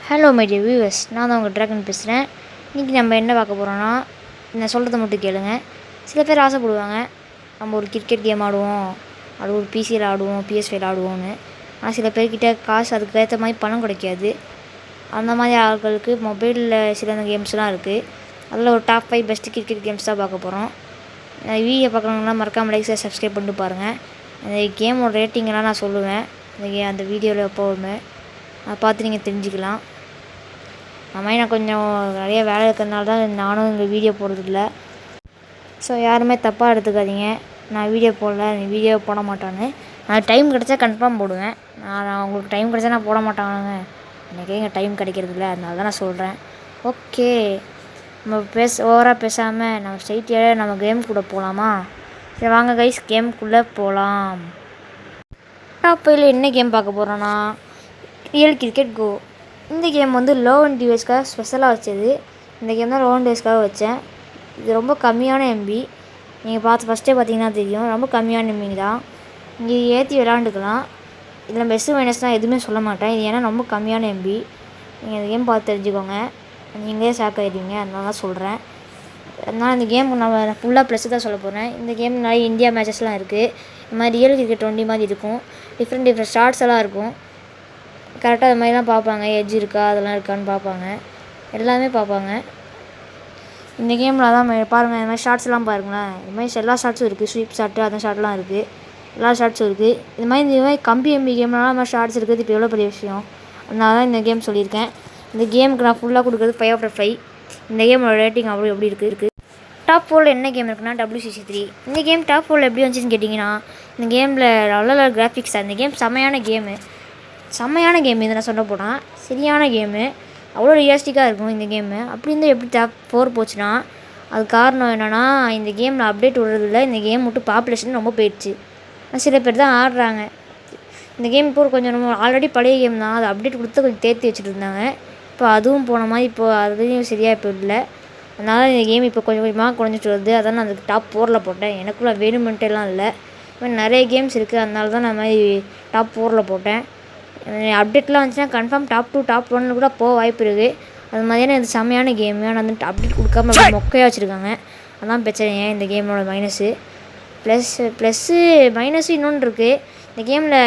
Hello my dear viewers, நான் தான் உங்கள் ட்ராகன் பேசுகிறேன். இன்றைக்கி நம்ம என்ன பார்க்க போகிறோன்னா, நான் சொல்கிறத மட்டும் கேளுங்க. சில பேர் ஆசைப்படுவாங்க, நம்ம ஒரு கிரிக்கெட் கேம் ஆடுவோம், அது ஒரு பிசியில் ஆடுவோம், PS5 ஆடுவோம்னு. ஆனால் சில பேர்கிட்ட காசு அதுக்கு ஏற்ற மாதிரி பணம் கிடைக்காது. அந்த மாதிரி ஆட்களுக்கு மொபைலில் சில கேம்ஸ்லாம் இருக்குது. அதில் ஒரு டாப் 5 பெஸ்ட்டு கிரிக்கெட் கேம்ஸ் தான் பார்க்க போகிறோம். வீடியோ பார்க்குறவங்களாம் மறக்காமல் லைக் சப்ஸ்கிரைப் பண்ணிட்டு பாருங்கள். அந்த கேமோட ரேட்டிங்கெல்லாம் நான் சொல்லுவேன் அந்த வீடியோவில் எப்போவுமே. அதை பார்த்து நீங்கள் தெரிஞ்சுக்கலாம். மாதிரி நான் கொஞ்சம் நிறைய வேலை இருக்கிறதுனால தான் நானும் இந்த வீடியோ போடுறதில்ல. ஸோ யாருமே தப்பாக எடுத்துக்காதீங்க. நான் வீடியோ போடல, நீ வீடியோ போட மாட்டான்னு. நான் டைம் கிடச்சா கன்ஃபார்ம் போடுவேன். நான் உங்களுக்கு டைம் கிடச்சா நான் போட மாட்டாங்க. எனக்கே இங்கே டைம் கிடைக்கிறதில்ல, அதனால தான் நான் சொல்கிறேன். ஓகே, நம்ம ஓவராக பேசாமல் நம்ம ஸ்ட்ரைட்டாக நம்ம கேம் கூட போகலாமா? சரி வாங்க கைஸ், கேமுக்குள்ளே போகலாம். டாப் 5ல என்ன கேம் பார்க்க போகிறோன்னா, ரியல் கிரிக்கெட் கோ. இந்த கேம் வந்து லோ அண்ட் டிவைஸ்க்காக ஸ்பெஷலாக வச்சது. இந்த கேம் தான் லோ அண்ட் டிவைஸ்க்காக வச்சேன். இது ரொம்ப கம்மியான எம்பி. நீங்கள் ஃபஸ்ட்டே பார்த்தீங்கன்னா தெரியும், ரொம்ப கம்மியான எம்பி தான். இங்கே ஏற்றி விளாண்டுக்கலாம். இதில் பெஸ்ட்டு மைனஸ்லாம் எதுவுமே சொல்ல மாட்டேன். இது ஏன்னா ரொம்ப கம்மியான எம்பி. நீங்கள் இந்த கேம் பார்த்து தெரிஞ்சுக்கோங்க. நீங்களே ஷாக் ஆகிடுவீங்க, அதனால தான் சொல்கிறேன். அதனால் இந்த கேம் நம்ம ஃபுல்லாக ப்ளஸ் தான் சொல்ல போகிறேன். இந்த கேம் நிறைய இந்தியா மேட்சஸ்லாம் இருக்குது. இந்த மாதிரி ரியல் கிரிக்கெட் 20 மாதிரி இருக்கும். டிஃப்ரெண்ட் ஷார்ட்ஸ் எல்லாம் இருக்கும். கரெக்டாக அது மாதிரிலாம் பார்ப்பாங்க. எட்ஜ் இருக்கா அதெல்லாம் இருக்கான்னு பார்ப்பாங்க, எல்லாமே பார்ப்பாங்க. இந்த கேமில் தான் பாருங்கள், இந்த மாதிரி ஷார்ட்ஸ்லாம் பாருங்களேன். இது மாதிரி எல்லா ஷார்ட்ஸும் இருக்குது. ஸ்வீப் ஷார்ட்டு அந்த ஷார்ட்லாம் இருக்குது, எல்லா ஷார்ட்ஸும் இருக்குது. இந்த மாதிரி கம்பி எம்பி கேம்லாம் நம்ம ஷார்ட்ஸ் இருக்குது. இப்போ எவ்வளோ பெரிய விஷயம். அதனால தான் இந்த கேம் சொல்லியிருக்கேன். இந்த கேமுக்கு நான் ஃபுல்லாக கொடுக்குறது 5/5. இந்த கேமோட ரேட்டிங் அவ்வளோ எப்படி இருக்குது. டாப் 4ல் என்ன கேம் இருக்குன்னா WCC3. இந்த கேம் டாப் 4ல் எப்படி வந்துச்சுன்னு கேட்டிங்கன்னா, இந்த கேமில் நல்ல கிராஃபிக்ஸ். அந்த கேம் செம்மையான கேமு. இதை நான் சொல்ல போனால் சரியான கேமு. அவ்வளோ ரியலிஸ்டிக்காக இருக்கும் இந்த கேமு. அப்படி இருந்தால் எப்படி டாப் 4 போச்சுன்னா, அது காரணம் என்னென்னா, இந்த கேமில் அப்டேட் விடுறதில்ல. இந்த கேம் மட்டும் பாப்புலேஷன் ரொம்ப போயிடுச்சு. சில பேர் தான் ஆடுறாங்க. இந்த கேம் இப்போ கொஞ்சம் ரொம்ப ஆல்ரெடி பழைய கேம் தான். அது அப்டேட் கொடுத்து கொஞ்சம் தேர்த்தி வச்சுட்டு இருந்தாங்க. இப்போ அதுவும் போன மாதிரி இப்போ அதுலேயும் சரியாக இப்போ இல்லை. அதனால் இந்த கேம் இப்போ கொஞ்சம் கொஞ்சமாக குறைஞ்சிட்டு வருது. அதான் நான் அதுக்கு டாப் 4ல் போட்டேன். எனக்குள்ள வேணுமெண்ட்டெல்லாம் இல்லை. இப்போ நிறைய கேம்ஸ் இருக்குது, அதனால தான் நான் மாதிரி டாப் 4ல் போட்டேன். அப்டேட்லாம் வந்துச்சுன்னா கன்ஃபார்ம் டாப் 2 டாப் 1 கூட போக வாய்ப்பு இருக்குது. அது மாதிரியான இது செம்மையான கேமு. ஆனால் வந்து அப்டேட் கொடுக்காம அப்படி மொக்கையாக வச்சுருக்காங்க. அதான் பிரச்சனையே இந்த கேமோட மைனஸு. ப்ளஸ்ஸு மைனஸு இன்னொன்று இருக்குது. இந்த கேமில்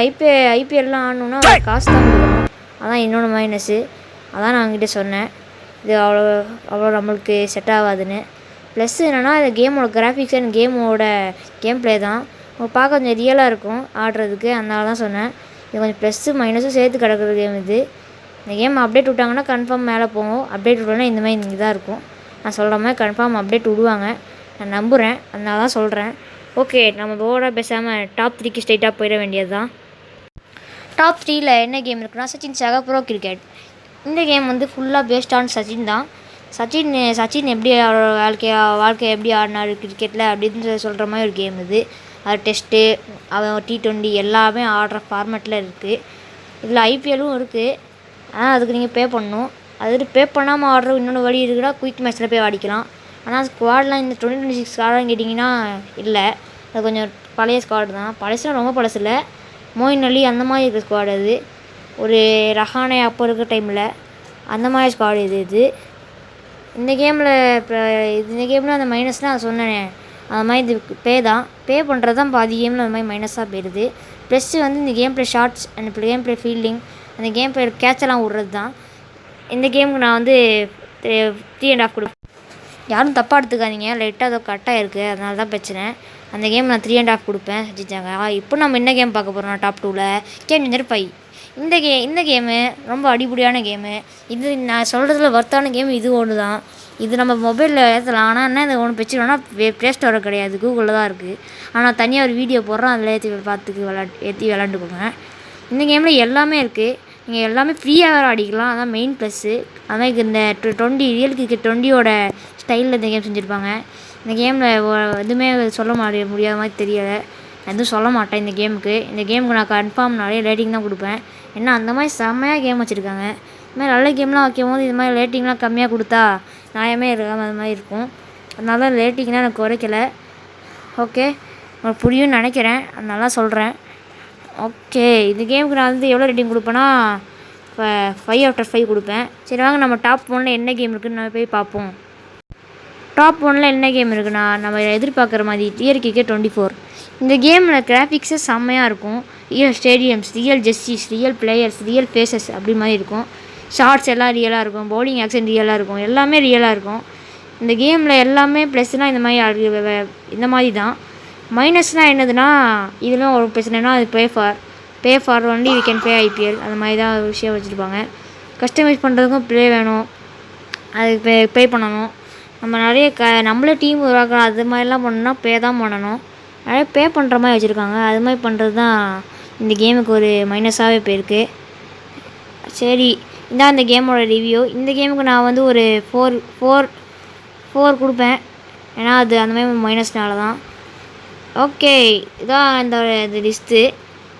ஐபிஎல்லாம் ஆடணுன்னா காசு தான் கொடுக்கணும். அதான் இன்னொன்று மைனஸு. அதான் நான் அவங்ககிட்ட சொன்னேன், இது அவ்வளோ நம்மளுக்கு செட் ஆகாதுன்னு. ப்ளஸ்ஸு என்னென்னா, இந்த கேமோட கிராஃபிக்ஸ் அண்ட் கேமோட கேம் ப்ளே தான் பார்க்க கொஞ்சம் ரியலாக இருக்கும் ஆடுறதுக்கு. அதனால தான் சொன்னேன். இது கொஞ்சம் ப்ளஸ்ஸு மைனஸும் சேர்த்து கிடக்கிற கேம் இது. இந்த கேம் அப்டேட் விட்டாங்கன்னா கன்ஃபார்ம் மேலே போகும். அப்டேட் விடலைன்னா இந்த மாதிரி இங்கே தான் இருக்கும். நான் சொல்கிற மாதிரி கன்ஃபார்ம் அப்டேட் விடுவாங்க, நான் நம்புகிறேன். அதனால தான் சொல்கிறேன். ஓகே, நம்ம போர்டாக பேசாமல் டாப் 3க்கு ஸ்ட்ரைட்டாக போயிட வேண்டியது தான். டாப் 3ல் என்ன கேம் இருக்குன்னா, சச்சின் சாகா ப்ரோ கிரிக்கெட். இந்த கேம் வந்து ஃபுல்லாக பேஸ்ட் ஆன் சச்சின் தான். சச்சின் எப்படி வாழ்க்கை எப்படி ஆடினார் கிரிக்கெட்டில் அப்படின்னு சொல்கிற மாதிரி ஒரு கேம் இது. அது டெஸ்ட்டு, அவன் T20 எல்லாமே ஆடுற ஃபார்மேட்டில் இருக்குது. இதில் ஐபிஎல்லும் இருக்குது. ஆனால் அதுக்கு நீங்கள் பே பண்ணணும். அது பே பண்ணாமல் ஆடுற இன்னொன்று வழி இருக்குன்னா குயிக் மேட்ச்சில் போய் ஆடிக்கலாம். ஆனால் ஸ்குவாட்லாம் இந்த 2026 ஸ்குவாடான்னு கேட்டிங்கன்னா இல்லை, அது கொஞ்சம் பழைய ஸ்குவாடு தான். பழசுலாம் ரொம்ப பழசு இல்லை, மோயின் அலி அந்த மாதிரி இருக்கிற ஸ்குவாடு அது. ஒரு ரஹானே அப்போ இருக்கிற டைமில் அந்த மாதிரி ஸ்குவாடு இது. இந்த கேமில் அந்த மைனஸ்னால் அதை சொன்னேன். அது மாதிரி இது பே பண்ணுறது தான் பாதி கேமில் அந்த மாதிரி மைனஸாக போயிடுது. ப்ளஸ்ஸு வந்து இந்த game play shots and game play fielding, அந்த கேம் ப்ளே கேட்செல்லாம் விட்றது தான். இந்த கேமுக்கு நான் வந்து 3.5 கொடுப்பேன். யாரும் தப்பாக எடுத்துக்காதீங்க, லைட்டாக அதை கரெக்டாக இருக்குது, அதனால தான் பிரச்சனை. அந்த கேம் நான் 3.5 கொடுப்பேன் செஞ்சாங்க. இப்போ நம்ம என்ன கேம் பார்க்க போகிறோம் டாப் 2ல், கேம் சேஞ்சர் 5. இந்த கேமு ரொம்ப அடிப்படையான கேமு. இது நான் சொல்கிறதுல வர்த்தான கேம் இது ஒன்று தான். இது நம்ம மொபைலில் ஏற்றலாம். ஆனால் என்ன இது ஒன்று பிரச்சனைனா ப்ளே ஸ்டோரில் கிடையாது, கூகுளில் தான் இருக்குது. ஆனால் தனியாக ஒரு வீடியோ போடுறோம், அதில் ஏற்றி விளாண்டுக்கோங்க. இந்த கேமில் எல்லாமே இருக்குது. நீங்கள் எல்லாமே ஃப்ரீயாக வேறு ஆடிக்கலாம், அதான் மெயின் ப்ளஸ்ஸு. அதுமாதிரி இந்த ரியல் கிரிக்கெட் 20யோட ஸ்டைலில் இந்த கேம் செஞ்சுருப்பாங்க. இந்த கேமில் எதுவுமே சொல்ல முடியாத மாதிரி தெரியலை. நான் எதுவும் சொல்ல மாட்டேன் இந்த கேமுக்கு நான் கன்ஃபார்ம் நிறைய ரேட்டிங் தான் கொடுப்பேன். ஏன்னா அந்த மாதிரி செம்மையாக கேம் வச்சுருக்காங்க. இது மாதிரி நல்ல கேம்லாம் வைக்கும் போது இது மாதிரி ரேட்டிங்லாம் கம்மியாக கொடுத்தா நியாயமே இருக்காமல் அது மாதிரி இருக்கும். அதனால தான் ரேட்டிங்லாம் எனக்கு குறைக்கலை. ஓகே, உங்களுக்கு புரியும்னு நினைக்கிறேன், அதனால சொல்கிறேன். ஓகே, இந்த கேமுக்கு நான் வந்து எவ்வளோ ரேட்டிங் கொடுப்பேன்னா 5 out of 5 கொடுப்பேன். சரி வாங்க நம்ம டாப் 1ல் என்ன கேம் இருக்குதுன்னு நம்ம போய் பார்ப்போம். டாப் 1ல் என்ன கேம் இருக்குன்னா நம்ம எதிர்பார்க்குற மாதிரி டிஆர் கிரிக்கெட் 24. இந்த கேமில் கிராஃபிக்ஸே செம்மையாக இருக்கும். Real stadiums, real gestures, real players, real faces அப்படி மாதிரி இருக்கும். ஷார்ட்ஸ் எல்லாம் ரியலாக இருக்கும், பவுலிங் ஆக்ஷன் ரியலாக இருக்கும், எல்லாமே ரியலாக இருக்கும். இந்த கேமில் எல்லாமே ப்ளஸ்னால் இந்த மாதிரி தான். மைனஸ்னால் என்னதுன்னா இதெல்லாம் ஒரு பிரச்சனைனா அது pay for only we can pay IPL அந்த மாதிரி தான் ஒரு விஷயம் வச்சுருப்பாங்க. கஸ்டமைஸ் பண்ணுறதுக்கும் ப்ளே வேணும், அதுக்கு பே பண்ணணும். நம்ம நிறைய நம்மளே டீம் உருவாக்கலாம், அது மாதிரிலாம் பண்ணணும்னா பே தான் பண்ணணும். நிறைய பே பண்ணுற மாதிரி வச்சுருக்காங்க. அது மாதிரி பண்ணுறது தான் இந்த கேமுக்கு ஒரு மைனஸாகவே போயிருக்கு. சரி இதான் இந்த கேமோட ரிவ்யூ. இந்த கேமுக்கு நான் வந்து ஒரு 4 கொடுப்பேன், ஏன்னா அது அந்த மாதிரி மைனஸ்னால தான். ஓகே இதான் இந்த லிஸ்ட்டு.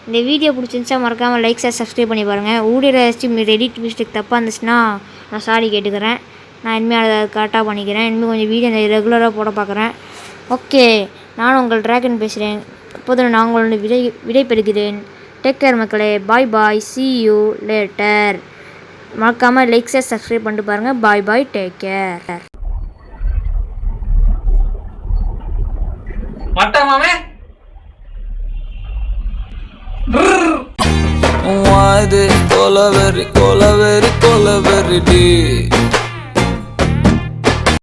இந்த வீடியோ பிடிச்சிருந்துச்சா மறக்காமல் லைக் சப்ஸ்கிரைப் பண்ணி பாருங்கள். ஊடியில் ஏதாச்சும் எடிட் மிஸ்டேக் தப்பாக இருந்துச்சுன்னா நான் சாரி கேட்டுக்கிறேன். நான் இனிமேல் அதை கரெக்டாக பண்ணிக்கிறேன். இனிமேல் கொஞ்சம் வீடியோ ரெகுலராக போட பார்க்குறேன். ஓகே நானும் உங்கள் டிராகன் பேசுகிறேன். இப்போது நான் உங்களோட விடை பெறுகிறேன். டேக் கேர் மக்களே, பாய் see you later. மறக்காமல் லைக் சப்ஸ்கிரைப் பண்ணிட்டு பாருங்கள். Bye take care. மட்டமாமே Why this kolaveri டி